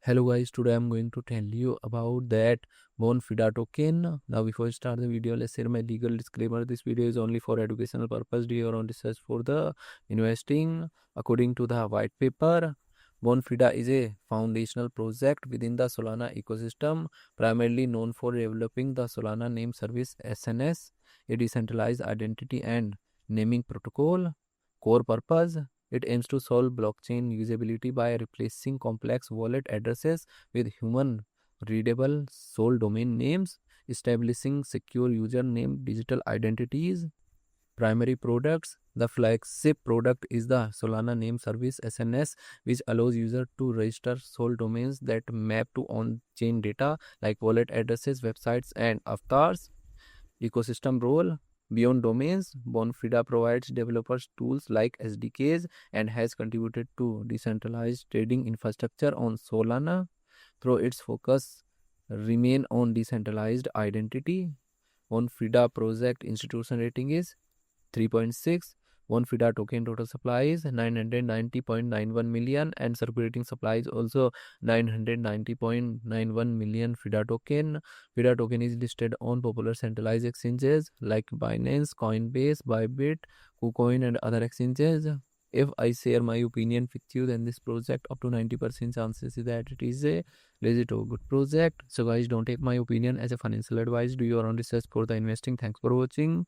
Hello guys, today I'm going to tell you about that Bonfida token. Now before I start the video, let's share my legal disclaimer. This video is only for educational purpose. Do your own research for the investing. According to the white paper, Bonfida is a foundational project within the Solana ecosystem, primarily known for developing the Solana name service SNS, a decentralized identity and naming protocol. Core purpose: it aims to solve blockchain usability by replacing complex wallet addresses with human readable sole domain names, establishing secure username digital identities. Primary products: the flagship product is the Solana name service SNS, which allows users to register sole domains that map to on-chain data like wallet addresses, websites, and avatars. Ecosystem role: beyond domains, Bonfida provides developers tools like SDKs and has contributed to decentralized trading infrastructure on Solana through its focus remain on decentralized identity. Bonfida project institution rating is 3.6. One FIDA token total supply is 990.91 million and circulating supply is also 990.91 million FIDA token. FIDA token is listed on popular centralized exchanges like Binance, Coinbase, Bybit, KuCoin and other exchanges. If I share my opinion with you, then this project up to 90% chances is that it is a legit or good project. So guys, don't take my opinion as a financial advice. Do your own research for the investing. Thanks for watching.